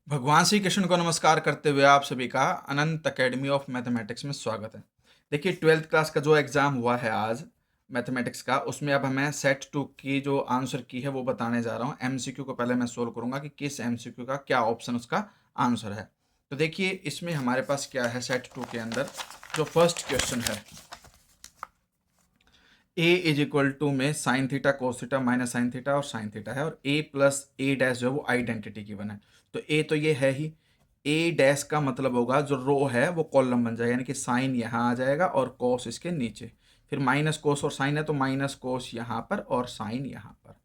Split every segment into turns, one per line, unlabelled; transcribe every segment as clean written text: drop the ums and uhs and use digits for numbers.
भगवान श्री कृष्ण को नमस्कार करते हुए आप सभी का अनंत एकेडमी ऑफ मैथमेटिक्स में स्वागत है। देखिए 12th क्लास का जो एग्ज़ाम हुआ है आज मैथमेटिक्स का, उसमें अब हमें सेट 2 की जो आंसर की है वो बताने जा रहा हूँ। एमसीक्यू को पहले मैं सोल्व करूँगा कि किस एमसीक्यू का क्या ऑप्शन उसका आंसर है। तो देखिए इसमें हमारे पास क्या है, सेट 2 के अंदर जो फर्स्ट क्वेश्चन है, ए इज इक्वल टू में sine theta cos theta minus sine theta और साइन थीटा है, और ए प्लस ए डैश जो है वो आइडेंटिटी की बना है। तो ए तो ये है ही, ए डैश का मतलब होगा जो रो है वो कॉलम बन जाएगा, यानी कि साइन यहाँ आ जाएगा और कोस इसके नीचे, फिर माइनस कोस और साइन है तो माइनस कोस यहाँ पर और साइन यहाँ पर।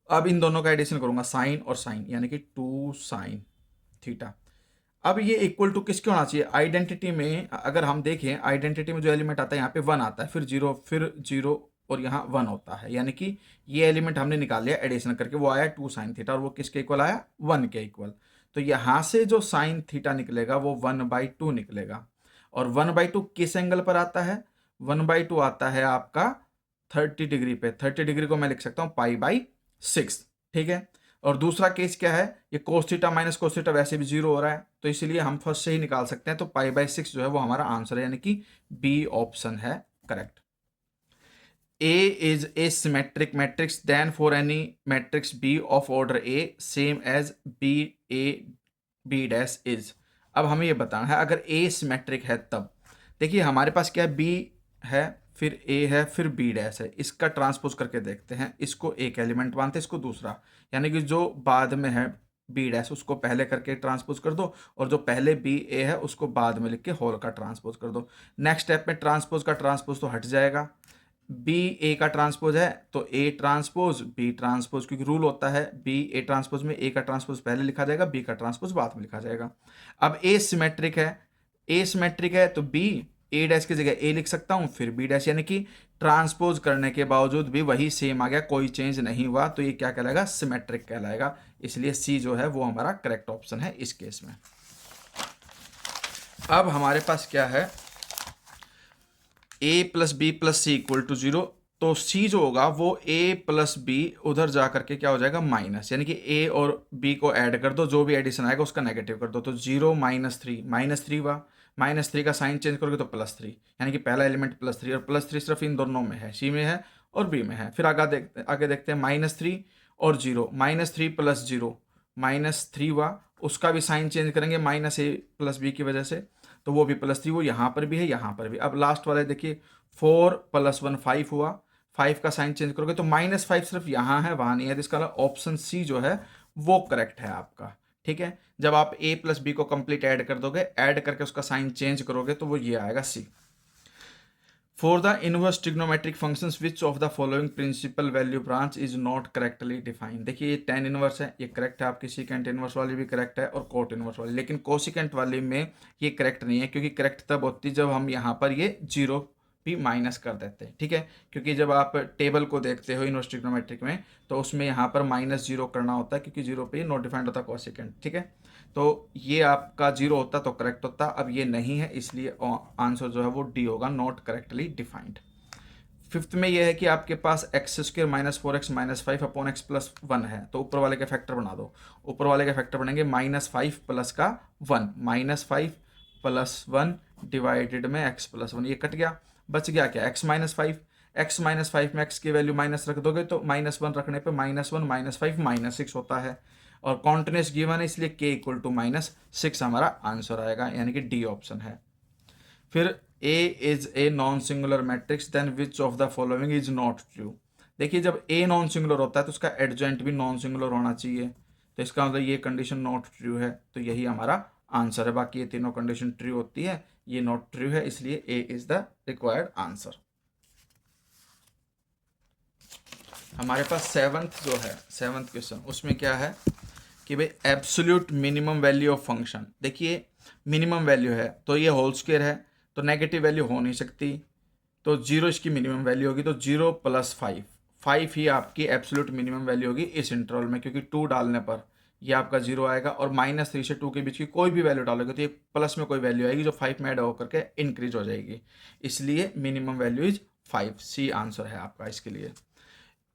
अब इन दोनों का एडिशन करूंगा, साइन और साइन, यानी कि 2 साइन थीटा। अब ये इक्वल टू किसके होना चाहिए, आइडेंटिटी में अगर हम देखें, आइडेंटिटी में जो एलिमेंट आता है यहाँ पे 1 आता है, फिर जीरो और यहाँ 1 होता है, यानी कि ये एलिमेंट हमने निकाल लिया एडिशन करके, वो आया 2 साइन थीटा और वो किसके इक्वल आया, 1 के इक्वल। तो यहाँ से जो साइन थीटा निकलेगा वो 1/2 निकलेगा। और 1/2 किस एंगल पर आता है, 1/2 आता है आपका 30 डिग्री पे। 30 डिग्री को मैं लिख सकता हूँ π/6, ठीक है। और दूसरा केस क्या है, ये cos theta minus cos theta वैसे भी 0 हो रहा है, तो इसलिए हम फर्स्ट से ही निकाल सकते हैं। तो π/6 जो है वो हमारा आंसर है, यानी कि बी ऑप्शन है correct. A is a symmetric matrix then for any matrix B of order A same as B A B dash is। अब हमें ये बताना है अगर A सिमेट्रिक है तब। देखिए हमारे पास क्या है, B है, फिर A है, फिर B डैश है। इसका ट्रांसपोज करके देखते हैं, इसको एक एलिमेंट मानते हैं, इसको दूसरा, यानी कि जो बाद में है B डैश उसको पहले करके ट्रांसपोज कर दो, और जो पहले B A है उसको बाद में लिख के होल का ट्रांसपोज कर दो। नेक्स्ट स्टेप में ट्रांसपोज का ट्रांसपोज तो हट जाएगा, बी ए का ट्रांसपोज है तो ए ट्रांसपोज बी ट्रांसपोज, क्योंकि रूल होता है बी ए ट्रांसपोज में ए का ट्रांसपोज पहले लिखा जाएगा, बी का ट्रांसपोज बाद में लिखा जाएगा। अब ए सिमेट्रिक है तो बी ए डैश की जगह ए लिख सकता हूँ, फिर बी डैश, यानी कि ट्रांसपोज करने के बावजूद भी वही सेम आ गया, कोई चेंज नहीं हुआ, तो ये क्या कहलाएगा, सिमेट्रिक कहलाएगा। इसलिए सी जो है वो हमारा करेक्ट ऑप्शन है इस केस में। अब हमारे पास क्या है, A plus B plus C equal to 0, तो सी जो होगा वो ए प्लस बी उधर जा करके क्या हो जाएगा, माइनस, यानी कि ए और बी को ऐड कर दो, जो भी एडिशन आएगा उसका नेगेटिव कर दो। तो 0 -3 हुआ, -3 का साइन चेंज करोगे तो +3, यानी कि पहला एलिमेंट +3, और +3 सिर्फ इन दोनों में है, सी में है और बी में है। फिर आगे देखते हैं, -3 और 0, -3 + 0 -3 हुआ, उसका भी साइन चेंज करेंगे -a + b की वजह से, तो वो भी +3, वो यहाँ पर भी है यहाँ पर भी। अब लास्ट वाले देखिए, 4 + 1 5 हुआ, 5 का साइन चेंज करोगे तो -5 सिर्फ यहाँ है वहाँ नहीं है, तो इसका ऑप्शन सी जो है वो करेक्ट है आपका, ठीक है। जब आप a + b को कंप्लीट ऐड कर दोगे, ऐड करके उसका साइन चेंज करोगे तो वो ये आएगा C. For the inverse trigonometric functions which of the following principal value branch is not correctly defined. देखिए ये टेन इनवर्स है, ये करेक्ट है, आपकी सीकेंट इनवर्स वाली भी करेक्ट है और कोट इनवर्स वाली, लेकिन कोसिकेंट वाली में ये करेक्ट नहीं है, क्योंकि करेक्ट तब होती है जब हम यहाँ पर ये जीरो भी माइनस कर देते हैं, ठीक है। क्योंकि जब आप टेबल को देखते हो इनवर्स ट्रिग्नोमेट्रिक में, तो उसमें यहाँ पर -0 करना होता है, क्योंकि जीरो पे नॉट डिफाइंड होता कोसिकेंट, ठीक है। तो ये आपका 0 होता तो करेक्ट होता, अब ये नहीं है, इसलिए आंसर जो है वो डी होगा, नॉट करेक्टली डिफाइंड। फिफ्थ में ये है कि आपके पास x² -4x -5 अपॉन x + 1 है, तो ऊपर वाले के फैक्टर बना दो। ऊपर वाले के फैक्टर बनेंगे -5 प्लस का 1, -5 + 1 डिवाइडेड में x + 1, ये कट गया, बच गया क्या, x - 5। x - 5 में x की वैल्यू माइनस रख दोगे तो -1 रखने पे -1 -5 -6 होता है, और कॉन्टिन्यूस गिवन है इसलिए k = -6 हमारा आंसर आएगा, यानी कि डी ऑप्शन है। फिर A is a non singular matrix then which of the following is not true. देखिए जब A नॉन सिंगुलर होता है तो उसका एडजॉइंट भी नॉन सिंगुलर होना चाहिए, तो इसका मतलब ये कंडीशन नॉट ट्रू है, तो यही हमारा आंसर है। बाकी ये तीनों कंडीशन ट्रू होती है, ये नॉट ट्रू है, इसलिए A is the required answer. हमारे पास सेवंथ क्वेश्चन, उसमें क्या है कि भाई absolute minimum value of function. देखिए मिनिमम वैल्यू है तो ये होल स्क्वायर है, तो नेगेटिव वैल्यू हो नहीं सकती, तो 0 इसकी मिनिमम वैल्यू होगी, तो 0 + 5 ही आपकी एब्सोल्यूट मिनिमम वैल्यू होगी इस इंटरवल में, क्योंकि 2 डालने पर ये आपका 0 आएगा, और -3 से 2 के बीच की कोई भी वैल्यू डालोगे तो ये प्लस में कोई वैल्यू आएगी जो 5 में ऐड होकर के इंक्रीज हो जाएगी, इसलिए minimum value is 5, C answer है आपका इसके लिए।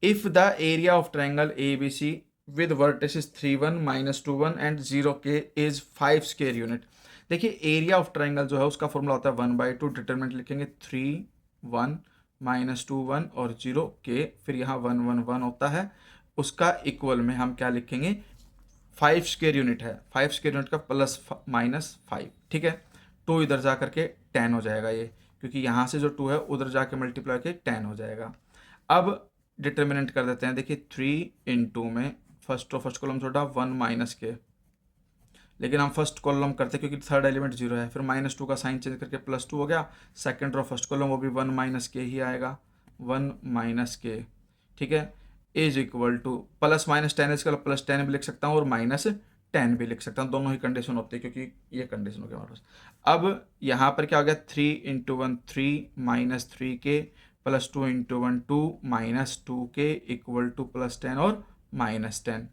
If the area of triangle ABC with vertices 3 1 -2 1 and 0 k is 5 square unit. देखिए एरिया ऑफ ट्राइंगल जो है उसका फॉर्मूला होता है 1/2, डिटरमिनेंट लिखेंगे 3 1 -2 1 और 0 के, फिर यहाँ 1 1 1 होता है, उसका इक्वल में हम क्या लिखेंगे 5 स्क्वायर यूनिट है, 5 स्क्वायर यूनिट का प्लस -5, ठीक है। 2 इधर जा करके 10 हो जाएगा ये, क्योंकि यहाँ से जो 2 है उधर जाके मल्टीप्लाई के 10 हो जाएगा। अब डिटर्मिनेंट कर देते हैं, देखिए 3 इंटू में फर्स्ट कॉलम छोड़ा 1 माइनस के, लेकिन हम फर्स्ट कॉलम करते क्योंकि थर्ड एलिमेंट 0 है, फिर -2 का साइन चेंज करके +2 हो गया। सेकंड रो फर्स्ट कॉलम वो भी 1 माइनस के ही आएगा, 1 माइनस के, ठीक है, is equal two plus minus 10 इसका +10 भी लिख सकता हूँ और -10 भी लिख सकता हूँ, दोनों ही कंडीशन होती है क्योंकि ये कंडीशन हो गया हमारे पास। अब यहाँ पर क्या हो गया 3 इंटू 1 3 -3 के +2 इंटू 1 2 -2 के इक्वल टू +10 और -10।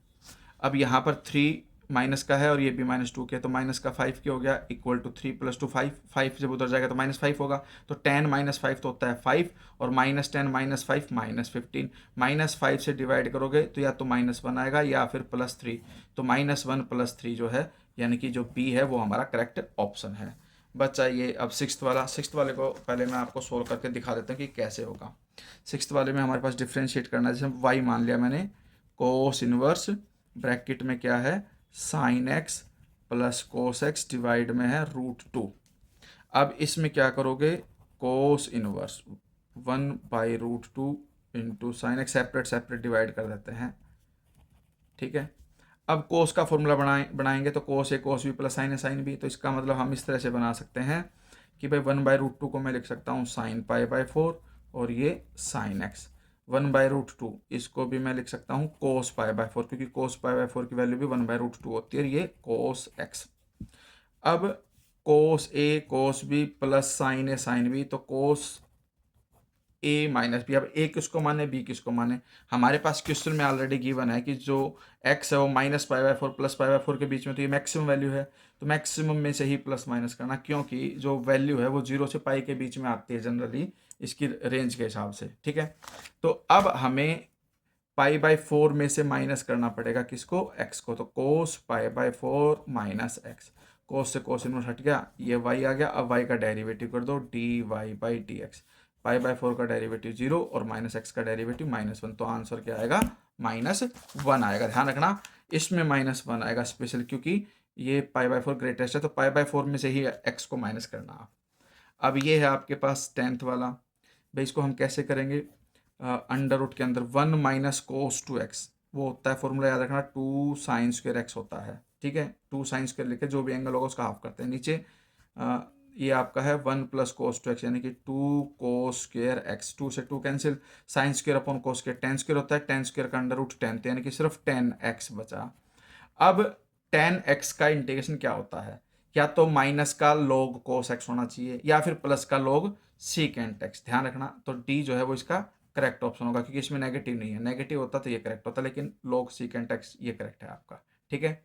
अब यहाँ पर 3 माइनस का है और ये भी -2 के, तो माइनस का 5 के हो गया इक्वल टू 3 + 2 5, 5 जब उधर जाएगा तो -5 होगा, तो 10 -5 तो होता है 5 और -10 -5 -15, -5 से डिवाइड करोगे तो या तो -1 आएगा या फिर +3, तो -1 +3 जो है यानी कि जो बी है वो हमारा करेक्ट ऑप्शन है। बच्चा ये अब सिक्स्थ वाले को पहले मैं आपको सोल्व करके दिखा देता हूँ कि कैसे होगा। सिक्स्थ वाले में हमारे पास डिफ्रेंशिएट करना है, जैसे वाई मान लिया मैंने, कोस इनवर्स ब्रैकेट में क्या है sine x plus cos x divide में है √2। अब इसमें क्या करोगे cos inverse 1/√2 into sine x, separate separate divide कर देते हैं, ठीक है। अब कोस का फॉर्मूला बनाएंगे तो कोस ए कोस बी प्लस साइन ए साइन बी, तो इसका मतलब हम इस तरह से बना सकते हैं कि भाई 1/√2 को मैं लिख सकता हूँ साइन π/4 और ये साइन एक्स, 1/√2 इसको भी मैं लिख सकता हूँ कोस π/4 क्योंकि कोस π/4 की वैल्यू भी 1/√2 होती है, और ये कोस एक्स। अब कोस ए कोस बी प्लस साइन ए साइन बी, तो कोस ए माइनस बी, अब ए किसको माने बी किसको माने, हमारे पास क्वेश्चन में ऑलरेडी गिवन है कि जो एक्स है वो -π/4 +π/4 के बीच में, तो ये मैक्सिमम वैल्यू है, तो मैक्सिमम में से ही प्लस माइनस करना, क्योंकि जो वैल्यू है वो 0 से पाई के बीच में आती है जनरली इसकी रेंज के हिसाब से, ठीक है। तो अब हमें π/4 में से माइनस करना पड़ेगा किसको एक्स को, तो कोस π/4 माइनस एक्स, कोस से कोस इनवर्स हट गया, ये y आ गया, अब y का डेरिवेटिव कर दो dy/dx, π/4 का डेरिवेटिव 0 और -x का डेरिवेटिव -1, तो आंसर क्या आएगा -1 आएगा। ध्यान रखना इसमें -1 आएगा स्पेशल, क्योंकि ये π/4 ग्रेटेस्ट है, तो π/4 में से ही x को माइनस करना आप। अब ये है आपके पास 10th वाला, भाई इसको हम कैसे करेंगे, अंडर रूट के अंदर 1 माइनस कोस 2x, वो होता है फॉर्मूला याद रखना 2 साइन स्क्वायर एक्स होता है, ठीक है। 2 साइन स्क्वायर लिखे जो भी एंगल होगा उसका हाफ करते हैं, नीचे ये आपका है 1 + cos 2x यानी कि 2 cos स्क्वायर एक्स, 2 से 2 cancel, sine square upon cos square 10 square होता है, 10 स्क्वायर का अंडर रूट 10, यानी कि सिर्फ 10x बचा। अब 10x का इंटीग्रेशन क्या होता है, या तो माइनस का log cos x होना चाहिए या फिर प्लस का log secant x, ध्यान रखना, तो डी जो है वो इसका करेक्ट ऑप्शन होगा क्योंकि इसमें नेगेटिव नहीं है, नेगेटिव होता तो ये करेक्ट होता, लेकिन log secant x ये करेक्ट है आपका, ठीक है।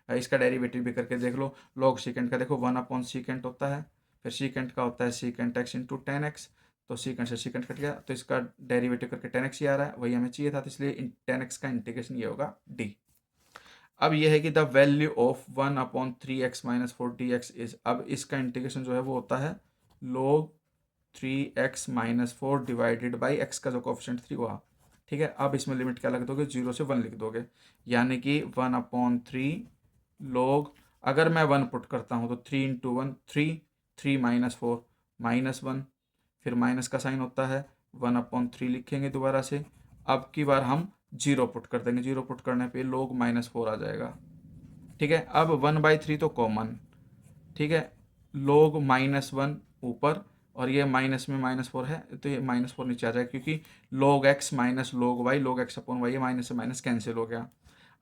इसका डेरिवेटिव भी करके देख लो, log secant का देखो 1/secant होता है, फिर secant का होता है secant x इंटू 10x, तो secant से secant कट गया, तो इसका डेरिवेटिव करके 10x ही आ रहा है, वही हमें चाहिए था, तो इसलिए 10x का इंटीग्रेशन ये होगा डी। अब ये है कि the value of 1/3x - 4 dx is, अब इसका इंटीग्रेशन जो है वो होता है log 3x - 4 divided by x का जो कोफिशिएंट 3 हुआ, ठीक है। अब इसमें लिमिट क्या लग दोगे 0 से 1 लिख दोगे, यानी कि 1/3 log, अगर मैं 1 पुट करता हूँ तो 3 इंटू 1 3 3 - 4 -1, फिर माइनस का साइन होता है 1/3 लिखेंगे दोबारा से, अब की बार हम 0 पुट कर देंगे, 0 पुट करने पे log -4 आ जाएगा, ठीक है। अब 1/3 तो कॉमन, ठीक है, log -1 ऊपर और ये माइनस में -4 है तो ये -4 नीचे आ जाएगा, क्योंकि log x - log y, log x upon y, ये माइनस से माइनस कैंसिल हो गया।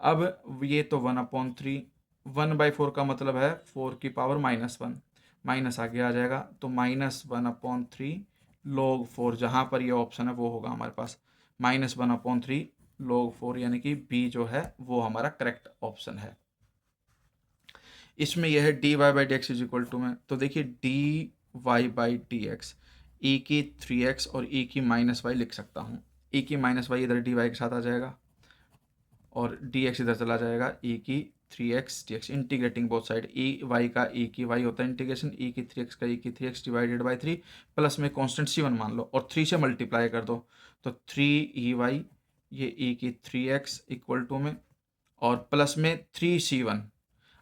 अब ये तो 1/3, 1/4 का मतलब है 4 की पावर -1, माइनस आगे आ जाएगा, तो -1/3 log 4, जहाँ पर ये ऑप्शन है वो होगा हमारे पास -1/3 log 4, यानी कि बी जो है वो हमारा करेक्ट ऑप्शन है। इसमें यह है dy/dx इज इक्वल टू में, तो देखिए dy/dx e की 3x और e की -y लिख सकता हूँ, e की -y इधर dy के साथ आ जाएगा, और डी एक्स इधर चला जाएगा, ई की 3x dx, integrating both side, e y का ई की वाई होता है इंटीग्रेशन, ई की 3x का ई की 3x डिवाइडेड बाई 3, प्लस में कॉन्स्टेंट c1 मान लो और 3 से मल्टीप्लाई कर दो, तो 3 ये ई की 3x इक्वल टू में और प्लस में 3c1।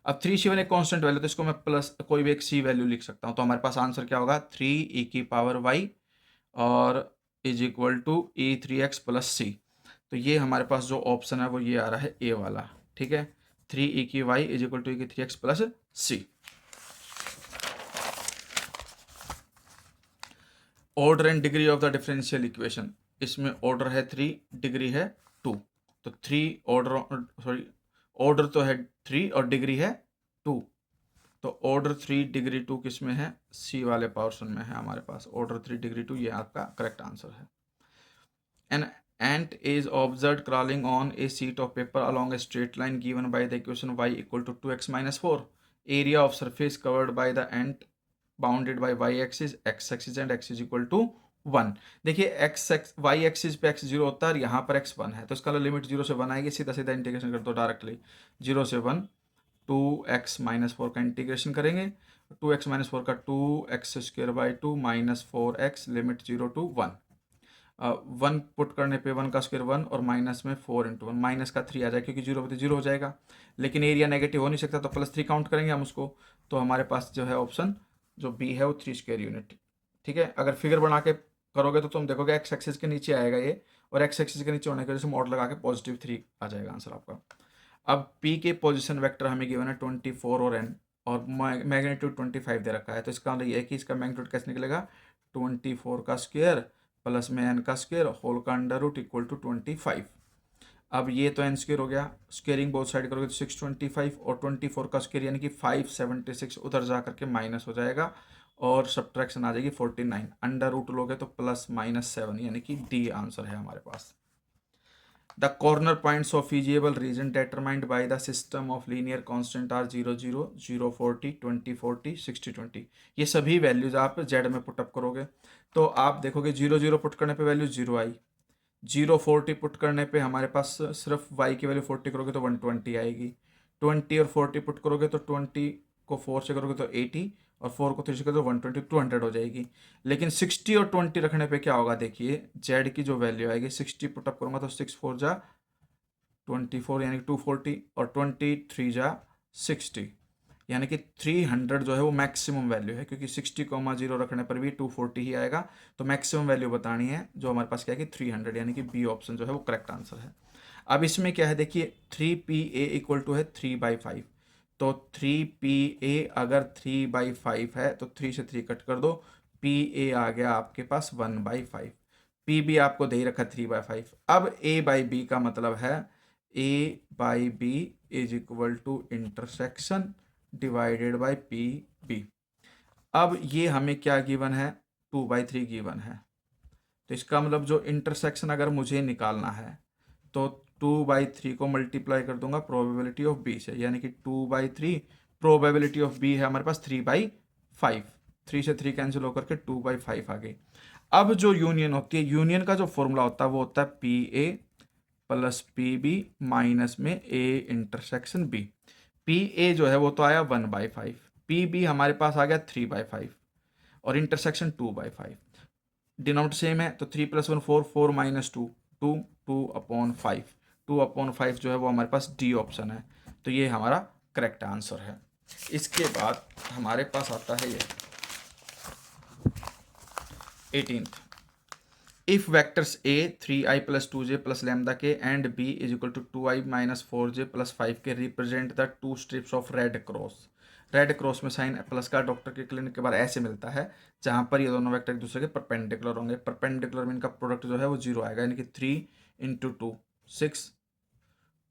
अब 3c1 एक कांस्टेंट वैल्यू, तो इसको मैं प्लस कोई भी एक c वैल्यू लिख सकता हूँ, तो हमारे पास आंसर क्या होगा 3 e की पावर y और is equal to e3x plus c। तो ये हमारे पास जो ऑप्शन है वो ये आ रहा है ए वाला, ठीक है, 3 e की y is equal to e की 3x plus c। Order and degree of the differential equation, इसमें ऑर्डर है 3, डिग्री है 2, तो 3 ऑर्डर, सॉरी ऑर्डर तो है 3 और डिग्री है 2, तो ऑर्डर 3 डिग्री 2 किस में है, सी वाले पोर्शन में है हमारे पास, ऑर्डर 3 डिग्री 2, ये आपका करेक्ट आंसर है। An ant is observed crawling on a sheet of paper along a straight line given by the equation y equal to 2x minus 4. Area of surface covered by the ant bounded by y axis, x axis and x is equal to 1। देखिए x y axis पे x 0 होता है और यहाँ पर x 1 है, तो इसका लिमिट 0 से 1 आएगी, सीधा सीधा इंटीग्रेशन कर दो डायरेक्टली, 0 से 1 2x माइनस 4 का इंटीग्रेशन करेंगे, 2x माइनस 4 का 2x square by 2 minus 4x, limit 0 to 1, 1 put करने पे 1 का स्क्वायर 1 और माइनस में 4 इंटू 1, माइनस का 3 आ जाएगा क्योंकि 0 पे 0 हो जाएगा, लेकिन एरिया नेगेटिव हो नहीं सकता, तो प्लस 3 काउंट करेंगे हम उसको, तो हमारे पास जो है ऑप्शन जो बी है वो 3 स्क्वायर यूनिट, ठीक है। अगर फिगर बना के करोगे तो तुम देखोगे एक्स एक्सिस के नीचे आएगा ये, और एक्स एक्सिस के नीचे होने की वजह से मॉड लगा के +3 आ जाएगा आंसर आपका। अब पी के पोजिशन वैक्टर हमें गिवन है 24 और n, और मैग्नीट्यूड 25 दे रखा है, तो इसका मतलब ये है कि इसका मैग्नीट्यूड कैसे निकलेगा, 24 का स्क्वायर प्लस में n का स्क्वायर होल का अंडर रूट इक्वल टू 25। अब ये तो n स्क्वायर हो गया, स्क्वेयरिंग बोथ साइड करोगे तो 625 और 24 का स्क्वायर यानी कि 576 उधर जा करके माइनस हो जाएगा और सब्ट्रैक्शन आ जाएगी 49, अंडर रूट लोगे तो +-7, यानी कि डी आंसर है हमारे पास। The corner points of feasible region determined by the system of linear constant are 0 0 0 40 20 40 60 20। ये सभी वैल्यूज आप जेड में पुटअप करोगे तो आप देखोगे 0 0 पुट करने पे वैल्यू 0 आई, 0 40 पुट करने पे हमारे पास सिर्फ y की वैल्यू 40 करोगे तो 120 आएगी, 20 और 40 पुट करोगे तो 20 को 4 से करोगे तो 80 और 4 को 3 से करोगे तो 120 200 हो जाएगी। लेकिन 60 और 20 रखने पे क्या होगा, देखिए z की जो वैल्यू आएगी 60 पुटअप करूँगा तो 6 4 जा 24 यानी कि 240 और 23 जा 60, यानी कि 300 जो है वो मैक्सिमम वैल्यू है, क्योंकि 60,0 रखने पर भी 240 ही आएगा, तो मैक्सिमम वैल्यू बतानी है जो हमारे पास क्या है कि 300, यानी कि बी ऑप्शन जो है वो करेक्ट आंसर है। अब इसमें क्या है देखिए 3PA इक्वल टू है 3/5, तो 3PA अगर 3/5 है तो 3 से 3 कट कर दो, PA आ गया आपके पास 1/5, PB आपको दे ही रखा 3/5। अब A/B का मतलब है A/B is equal to intersection divided by PB। अब ये हमें क्या गिवन है, 2/3 गिवन है, तो इसका मतलब जो इंटरसेक्शन अगर मुझे निकालना है तो 2/3 को मल्टीप्लाई कर दूंगा प्रोबेबिलिटी ऑफ बी से, यानी कि 2/3 प्रोबेबिलिटी ऑफ बी है हमारे पास 3/5, 3 से 3 कैंसिल होकर के 2/5 आ गई। अब जो यूनियन होती है, यूनियन का जो फॉर्मूला होता है वो होता है PA प्लस PB माइनस में A इंटरसेक्शन B। PA जो है वो तो आया 1/5, PB हमारे पास आ गया 3/5 और इंटरसेक्शन 2/5, डिनोमिनेटर सेम है तो 3 + 1 4, 4 - 2 2, 2/5, 2/5 जो है वो हमारे पास डी ऑप्शन है, तो ये हमारा करेक्ट आंसर है। इसके बाद हमारे पास आता है ये 18th, if vectors A 3i + 2j + lambda k and B is equal to 2i - 4j + 5 k represent the 2 strips of red cross. Red cross में साइन प्लस का डॉक्टर के क्लिनिक के बाद ऐसे मिलता है जहां पर ये दोनों वेक्टर एक दूसरे के परपेंडिकुलर होंगे, परपेंडिकुलर में इनका प्रोडक्ट जो है वो 0 आएगा, यानी कि 3 × 2 6,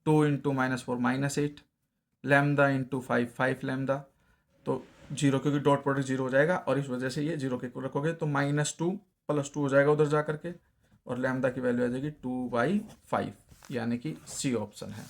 2 × -4 -8, लैम्डा × 5 5 लैम्डा, तो 0 क्योंकि डॉट प्रोडक्ट 0 हो जाएगा और इस वजह से ये 0 के रखोगे तो -2 + 2 हो जाएगा उधर जा करके, और लैम्डा की वैल्यू आ जाएगी 2/5, यानी कि सी ऑप्शन है।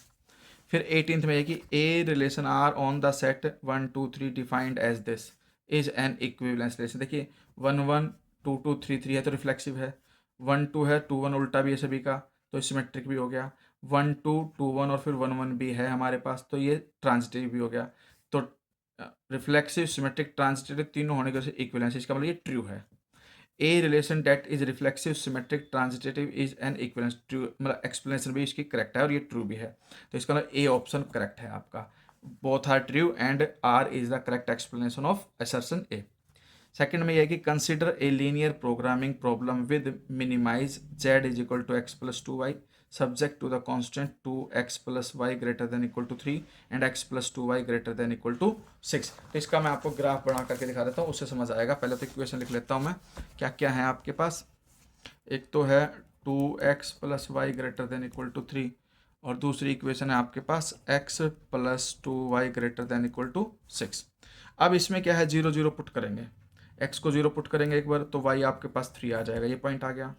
फिर 18th में है कि a relation R on the set 1 2 3 defined as this is an equivalence relation. देखिए 1 1 2 2 3 3 है तो रिफ्लेक्सिव है, 1 2 है 2 1 उल्टा भी है सभी का तो सिमेट्रिक भी हो गया, 1 2 2 1 और फिर 1 1 भी है हमारे पास, तो ये ट्रांजिटिव भी हो गया। तो रिफ्लेक्सिव, सिमेट्रिक, ट्रांजिटिव तीनों होने की वजह से इक्विवेलेंस, इसका मतलब ये ट्रू है। A relation that is reflexive, symmetric, transitive is an equivalence, true, मतलब एक्सप्लेनेशन भी इसकी करेक्ट है और ये ट्रू भी है। तो इसका मतलब ए ऑप्शन करेक्ट है आपका। Both are true and R is the correct explanation of assertion A. Second में यह है कि consider a linear programming problem with minimize z is equal to x plus two y subject to the constant 2x plus y greater than equal to 3 and x plus two y greater than equal to 6। तो इसका मैं आपको graph बना करके दिखा देता हूँ, उससे समझ आएगा। पहले तो इक्वेशन लिख लेता हूँ मैं, क्या क्या है आपके पास। एक तो है 2x plus y greater than equal to 3 और दूसरी इक्वेशन है आपके पास x plus two y greater than equal to 6। अब इसमें क्या है, 0 0 पुट करेंगे, x को 0 पुट करेंगे एक बार तो y आपके पास 3 आ जाएगा, ये पॉइंट आ गया।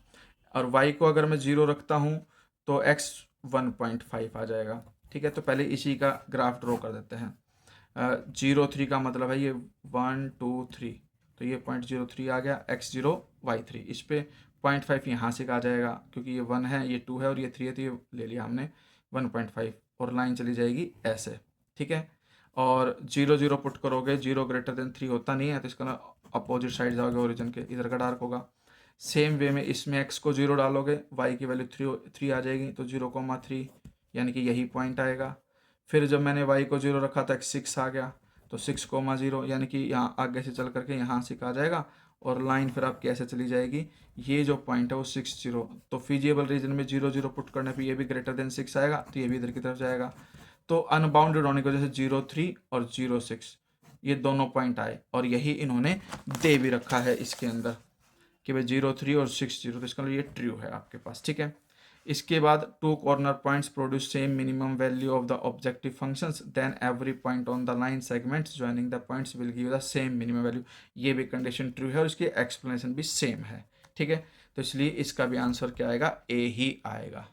और y को अगर मैं 0 रखता हूँ तो x 1.5 आ जाएगा। ठीक है, तो पहले इसी का ग्राफ ड्रॉ कर देते हैं। 0 3 का मतलब है ये 1 2 3, तो ये 0.03 आ गया, x0 y3। इस पे 0.5 यहाँ से आ जाएगा क्योंकि ये 1 है, ये 2 है और ये 3 है, तो ये ले लिया हमने 1.5 और लाइन चली जाएगी ऐसे। ठीक है, और 0 0 पुट करोगे, 0 ग्रेटर देन 3 होता नहीं है, तो इसका ना अपोजिट साइड जाओगे ओरिजिन के, इधर का डार्क होगा। सेम वे में इसमें x को 0 डालोगे, y की वैल्यू 3 आ जाएगी, तो 0,3 यानी कि यही पॉइंट आएगा। फिर जब मैंने y को 0 रखा था x 6 आ गया, तो 6,0 यानी कि यहाँ आगे से चल करके यहाँ से आ जाएगा और लाइन फिर आपकी ऐसे चली जाएगी। ये जो पॉइंट है वो 6 0, तो फिजिबल रीजन में 0 0 पुट करने पे ये भी ग्रेटर देन 6 आएगा, तो ये भी इधर की तरफ जाएगा। तो अनबाउंडेड होने की वजह से 0 3 और 0 6 ये दोनों पॉइंट आए और यही इन्होंने दे भी रखा है इसके अंदर कि भाई 0 3 और 6 0, तो इसका मतलब ये ट्रू है आपके पास। ठीक है, इसके बाद two corner points produce same minimum value of the objective functions then every point on the line segments joining the points will give the same minimum value. ये भी कंडीशन ट्रू है और इसकी एक्सप्लेनेशन भी सेम है। ठीक है, तो इसलिए इसका भी आंसर क्या आएगा, ए ही आएगा।